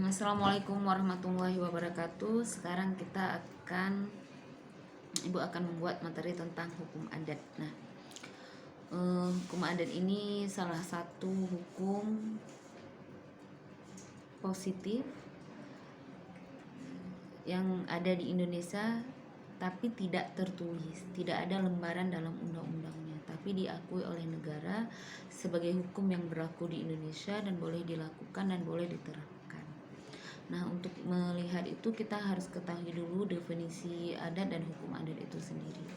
Assalamualaikum warahmatullahi wabarakatuh. Sekarang Ibu akan membuat materi tentang hukum adat. Nah, hukum adat ini salah satu hukum positif yang ada di Indonesia, tapi tidak tertulis, tidak ada lembaran dalam undang-undangnya, tapi diakui oleh negara sebagai hukum yang berlaku di Indonesia dan boleh dilakukan dan boleh diterapkan. Nah, untuk melihat itu kita harus ketahui dulu definisi adat dan hukum adat itu sendiri.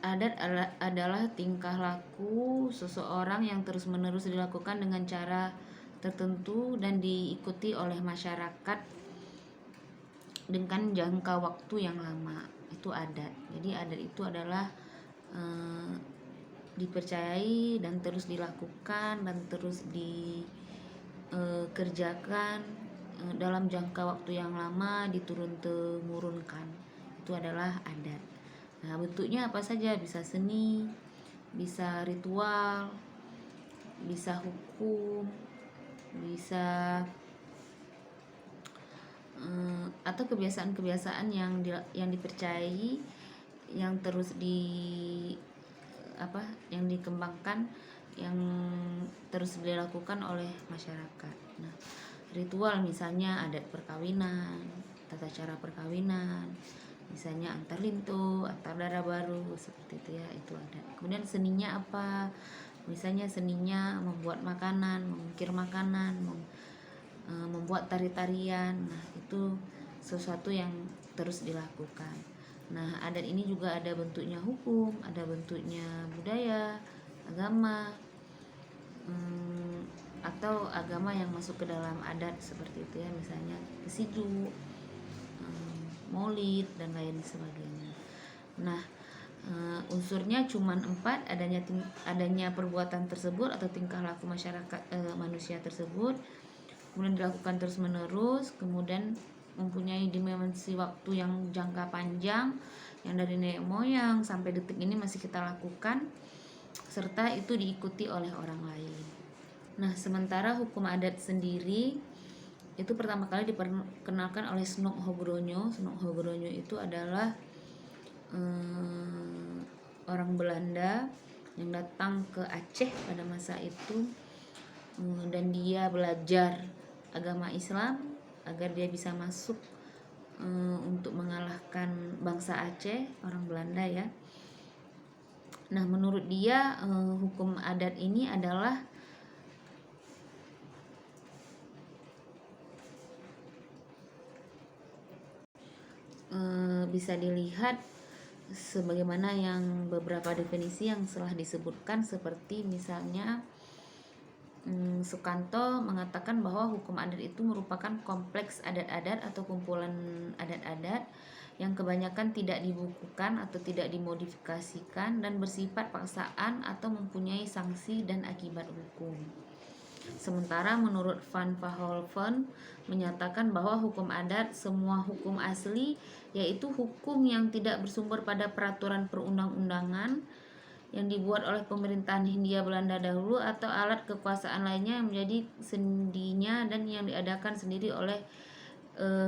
Adat adalah tingkah laku seseorang yang terus-menerus dilakukan dengan cara tertentu dan diikuti oleh masyarakat dengan jangka waktu yang lama. Itu adat. Jadi adat itu adalah dipercayai dan terus dilakukan dan terus dikerjakan dalam jangka waktu yang lama, diturun-temurunkan. Itu adalah adat. Nah, bentuknya apa saja? Bisa seni, bisa ritual, bisa hukum, bisa atau kebiasaan-kebiasaan yang dipercayai, yang terus yang dikembangkan, yang terus dilakukan oleh masyarakat. Nah, ritual misalnya adat perkawinan, tata cara perkawinan, misalnya antar lintu, antar darah baru, seperti itu ya, itu ada. Kemudian seninya apa? Misalnya seninya membuat makanan, mengukir makanan, membuat tari-tarian. Nah, itu sesuatu yang terus dilakukan. Nah, adat ini juga ada bentuknya hukum, ada bentuknya budaya, agama, atau agama yang masuk ke dalam adat seperti itu ya, misalnya kesiju, maulid dan lain sebagainya. Nah, unsurnya cuma 4, adanya perbuatan tersebut atau tingkah laku masyarakat manusia tersebut, kemudian dilakukan terus menerus, kemudian mempunyai dimensi waktu yang jangka panjang, yang dari nenek moyang sampai detik ini masih kita lakukan, serta itu diikuti oleh orang lain. Nah, sementara hukum adat sendiri itu pertama kali diperkenalkan oleh Snok Hogronyo. Snok Hogronyo itu adalah orang Belanda yang datang ke Aceh pada masa itu, dan dia belajar agama Islam agar dia bisa masuk untuk mengalahkan bangsa Aceh, orang Belanda ya. Nah, menurut dia hukum adat ini adalah bisa dilihat sebagaimana yang beberapa definisi yang telah disebutkan, seperti misalnya Sukanto mengatakan bahwa hukum adat itu merupakan kompleks adat-adat atau kumpulan adat-adat yang kebanyakan tidak dibukukan atau tidak dimodifikasikan dan bersifat paksaan atau mempunyai sanksi dan akibat hukum. Sementara menurut Van Vollenhoven menyatakan bahwa hukum adat semua hukum asli, yaitu hukum yang tidak bersumber pada peraturan perundang-undangan yang dibuat oleh pemerintahan Hindia Belanda dahulu atau alat kekuasaan lainnya yang menjadi sendinya dan yang diadakan sendiri oleh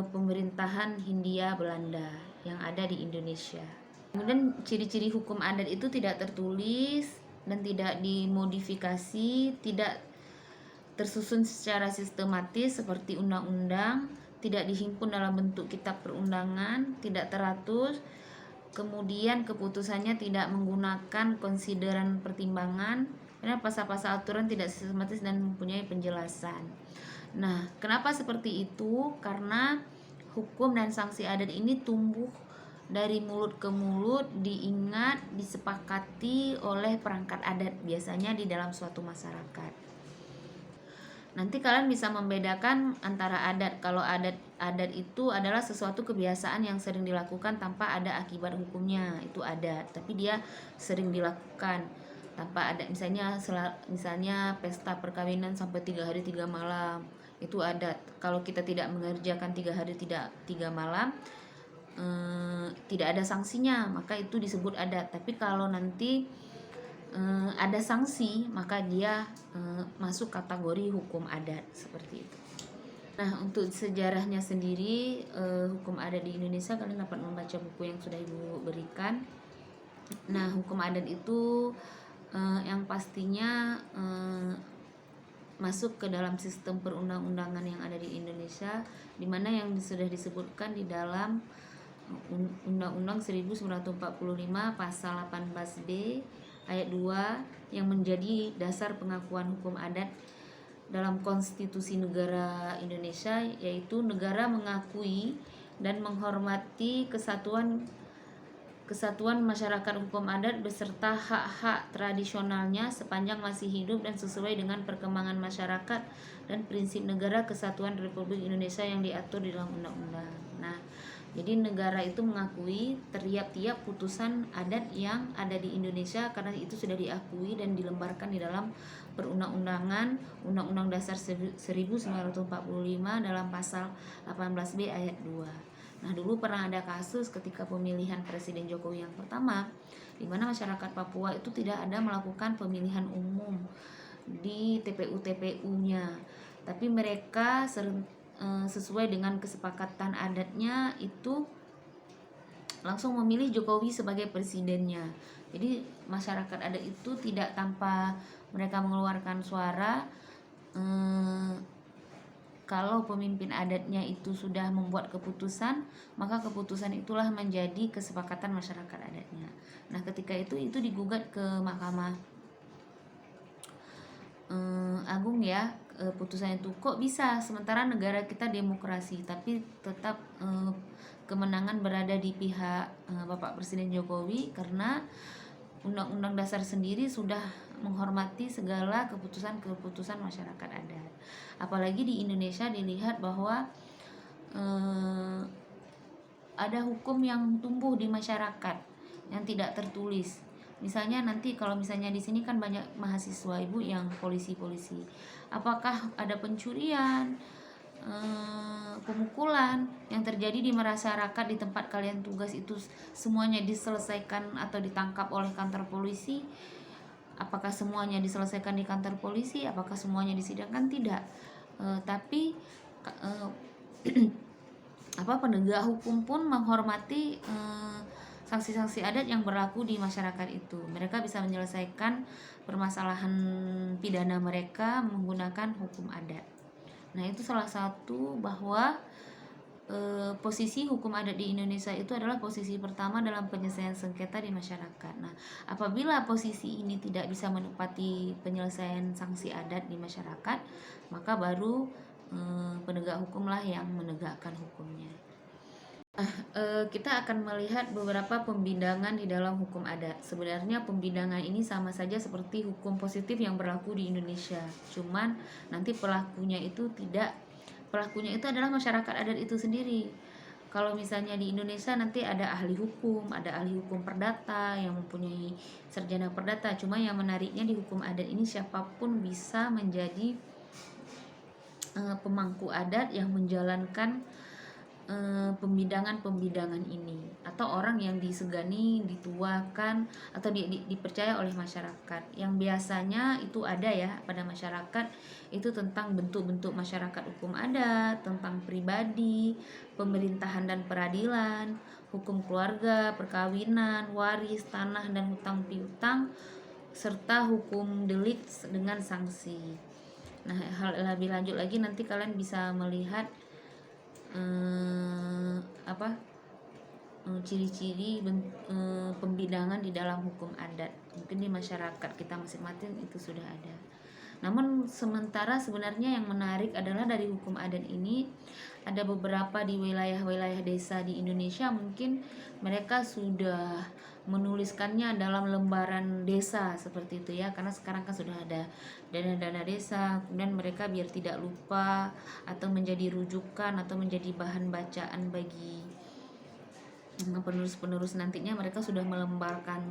pemerintahan Hindia Belanda yang ada di Indonesia. Kemudian ciri-ciri hukum adat itu tidak tertulis dan tidak dimodifikasi, tidak tersusun secara sistematis seperti undang-undang, tidak dihimpun dalam bentuk kitab perundangan, tidak teratur, kemudian keputusannya tidak menggunakan konsideran pertimbangan, karena pasal-pasal aturan tidak sistematis dan mempunyai penjelasan. Nah, kenapa seperti itu? Karena hukum dan sanksi adat ini tumbuh dari mulut ke mulut, diingat, disepakati oleh perangkat adat biasanya di dalam suatu masyarakat. Nanti kalian bisa membedakan antara adat. Kalau adat itu adalah sesuatu kebiasaan yang sering dilakukan tanpa ada akibat hukumnya, itu adat. Tapi dia sering dilakukan tanpa ada, misalnya pesta perkawinan sampai 3 hari 3 malam, itu adat. Kalau kita tidak mengerjakan 3 hari 3 malam, tidak ada sanksinya, maka itu disebut adat. Tapi kalau nanti ada sanksi, maka dia masuk kategori hukum adat, seperti itu. Nah, untuk sejarahnya sendiri, hukum adat di Indonesia, kalian dapat membaca buku yang sudah Ibu berikan. Nah, hukum adat itu yang pastinya masuk ke dalam sistem perundang-undangan yang ada di Indonesia, di mana yang sudah disebutkan di dalam Undang-Undang 1945 pasal 18B ayat 2 yang menjadi dasar pengakuan hukum adat dalam konstitusi negara Indonesia, yaitu negara mengakui dan menghormati kesatuan masyarakat hukum adat beserta hak-hak tradisionalnya sepanjang masih hidup dan sesuai dengan perkembangan masyarakat dan prinsip negara kesatuan Republik Indonesia yang diatur di dalam undang-undang. Nah, jadi negara itu mengakui tiap-tiap putusan adat yang ada di Indonesia karena itu sudah diakui dan dilembarkan di dalam perundang-undangan Undang-Undang Dasar 1945 dalam pasal 18B ayat 2. Nah, dulu pernah ada kasus ketika pemilihan Presiden Jokowi yang pertama, di mana masyarakat Papua itu tidak ada melakukan pemilihan umum di TPU-TPU-nya, tapi mereka sesuai dengan kesepakatan adatnya itu langsung memilih Jokowi sebagai presidennya. Jadi masyarakat adat itu tidak tanpa mereka mengeluarkan suara, kalau pemimpin adatnya itu sudah membuat keputusan, maka keputusan itulah menjadi kesepakatan masyarakat adatnya. Nah, ketika itu digugat ke Mahkamah Agung ya, putusan itu kok bisa sementara negara kita demokrasi tapi tetap kemenangan berada di pihak Bapak Presiden Jokowi karena Undang-Undang Dasar sendiri sudah menghormati segala keputusan-keputusan masyarakat adat. Apalagi di Indonesia dilihat bahwa ada hukum yang tumbuh di masyarakat yang tidak tertulis. Misalnya nanti kalau misalnya di sini kan banyak mahasiswa Ibu yang polisi-polisi. Apakah ada pencurian, pemukulan yang terjadi di masyarakat di tempat kalian tugas itu semuanya diselesaikan atau ditangkap oleh kantor polisi? Apakah semuanya diselesaikan di kantor polisi? Apakah semuanya disidangkan? Tidak. Tapi penegak hukum pun menghormati sanksi-sanksi adat yang berlaku di masyarakat itu. Mereka bisa menyelesaikan permasalahan pidana mereka menggunakan hukum adat. Nah, itu salah satu bahwa posisi hukum adat di Indonesia itu adalah posisi pertama dalam penyelesaian sengketa di masyarakat. Nah, apabila posisi ini tidak bisa menepati penyelesaian sanksi adat di masyarakat, maka baru penegak hukumlah yang menegakkan hukumnya. Kita akan melihat beberapa pembidangan di dalam hukum adat. Sebenarnya pembidangan ini sama saja seperti hukum positif yang berlaku di Indonesia. Cuman nanti pelakunya itu adalah masyarakat adat itu sendiri. Kalau misalnya di Indonesia nanti ada ahli hukum perdata yang mempunyai sarjana perdata. Cuma yang menariknya di hukum adat ini siapapun bisa menjadi pemangku adat yang menjalankan pembidangan ini, atau orang yang disegani, dituakan atau dipercaya oleh masyarakat. Yang biasanya itu ada ya pada masyarakat itu tentang bentuk-bentuk masyarakat hukum adat, tentang pribadi, pemerintahan dan peradilan, hukum keluarga, perkawinan, waris, tanah dan hutang piutang, serta hukum delik dengan sanksi. Nah, hal lebih lanjut lagi nanti kalian bisa melihat ciri-ciri pembidangan di dalam hukum adat. Mungkin di masyarakat kita masing-masing itu sudah ada. Namun sementara sebenarnya yang menarik adalah dari hukum adat ini ada beberapa di wilayah-wilayah desa di Indonesia mungkin mereka sudah menuliskannya dalam lembaran desa seperti itu ya, karena sekarang kan sudah ada dana-dana desa, kemudian mereka biar tidak lupa atau menjadi rujukan atau menjadi bahan bacaan bagi penerus-penerus nantinya, mereka sudah melembarkan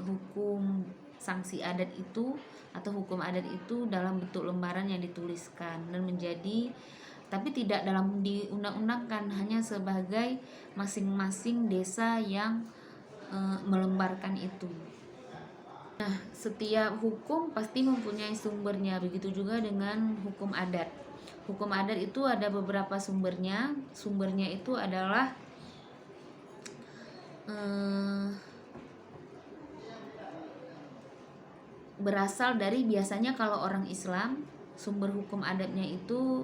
hukum sanksi adat itu atau hukum adat itu dalam bentuk lembaran yang dituliskan dan menjadi, tapi tidak dalam diundang-undangkan, hanya sebagai masing-masing desa yang melembarkan itu. Nah, setiap hukum pasti mempunyai sumbernya, begitu juga dengan hukum adat. Hukum adat itu ada beberapa sumbernya. Sumbernya itu adalah eh, berasal dari, biasanya kalau orang Islam, sumber hukum adatnya itu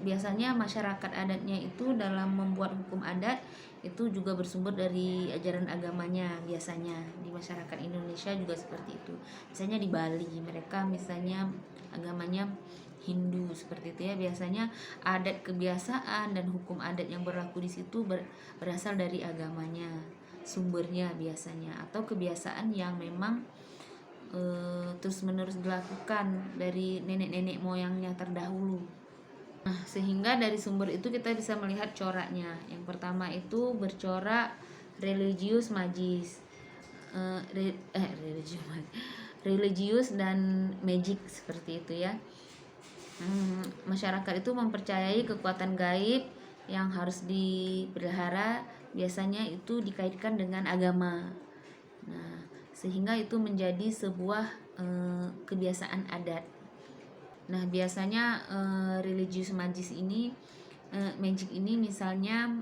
biasanya masyarakat adatnya itu dalam membuat hukum adat itu juga bersumber dari ajaran agamanya. Biasanya di masyarakat Indonesia juga seperti itu. Misalnya di Bali, mereka misalnya agamanya Hindu seperti itu ya. Biasanya adat, kebiasaan dan hukum adat yang berlaku di situ berasal dari agamanya sumbernya biasanya, atau kebiasaan yang memang terus menerus dilakukan dari nenek-nenek moyangnya terdahulu. Nah, sehingga dari sumber itu kita bisa melihat coraknya. Yang pertama itu bercorak religius magis, religius dan magic seperti itu ya. Masyarakat itu mempercayai kekuatan gaib yang harus dipelihara, biasanya itu dikaitkan dengan agama. Nah, sehingga itu menjadi sebuah kebiasaan adat. Nah, biasanya religius magis ini, magic ini misalnya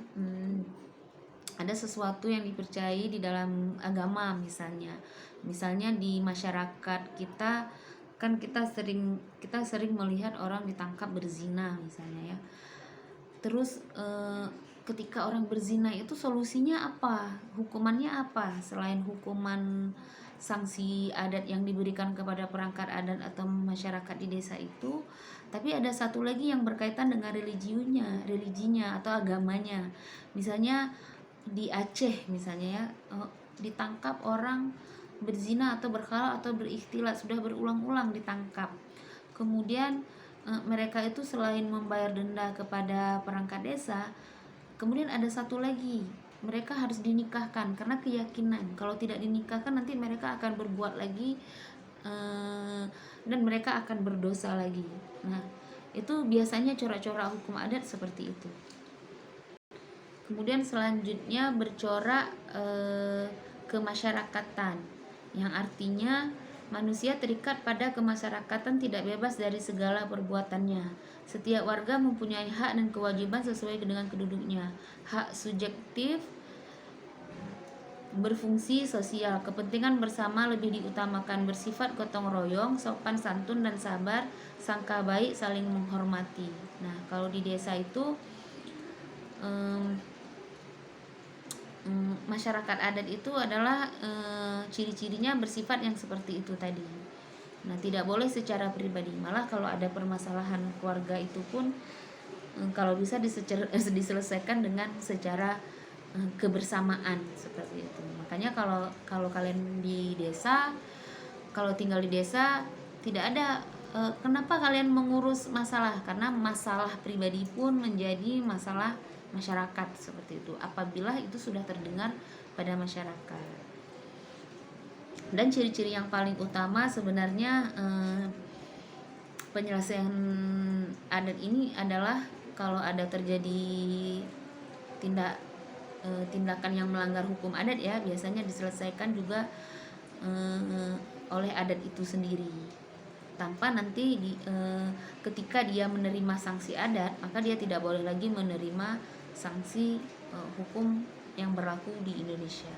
ada sesuatu yang dipercayai di dalam agama, misalnya di masyarakat kita kan kita sering melihat orang ditangkap berzina misalnya ya. Terus ketika orang berzina itu solusinya apa? Hukumannya apa? Selain hukuman sanksi adat yang diberikan kepada perangkat adat atau masyarakat di desa itu, tapi ada satu lagi yang berkaitan dengan religinya atau agamanya. Misalnya di Aceh misalnya ya, ditangkap orang berzina atau berkhala atau berikhtilat, sudah berulang-ulang ditangkap. Kemudian mereka itu selain membayar denda kepada perangkat desa, kemudian ada satu lagi, mereka harus dinikahkan karena keyakinan kalau tidak dinikahkan nanti mereka akan berbuat lagi dan mereka akan berdosa lagi. Nah, itu biasanya corak-corak hukum adat seperti itu. Kemudian selanjutnya bercorak kemasyarakatan, yang artinya manusia terikat pada kemasyarakatan, tidak bebas dari segala perbuatannya. Setiap warga mempunyai hak dan kewajiban sesuai dengan keduduknya. Hak subjektif berfungsi sosial, kepentingan bersama lebih diutamakan, bersifat gotong royong, sopan santun dan sabar, sangka baik, saling menghormati. Nah, kalau di desa itu masyarakat adat itu adalah ciri-cirinya bersifat yang seperti itu tadi. Nah, tidak boleh secara pribadi, malah kalau ada permasalahan keluarga itu pun kalau bisa diselesaikan dengan secara kebersamaan seperti itu. Makanya kalau kalian di desa, kalau tinggal di desa, tidak ada kenapa kalian mengurus masalah, karena masalah pribadi pun menjadi masalah masyarakat seperti itu apabila itu sudah terdengar pada masyarakat. Dan ciri-ciri yang paling utama sebenarnya penyelesaian adat ini adalah kalau ada terjadi tindakan yang melanggar hukum adat ya, biasanya diselesaikan juga oleh adat itu sendiri, tanpa nanti ketika dia menerima sanksi adat, maka dia tidak boleh lagi menerima sanksi hukum yang berlaku di Indonesia.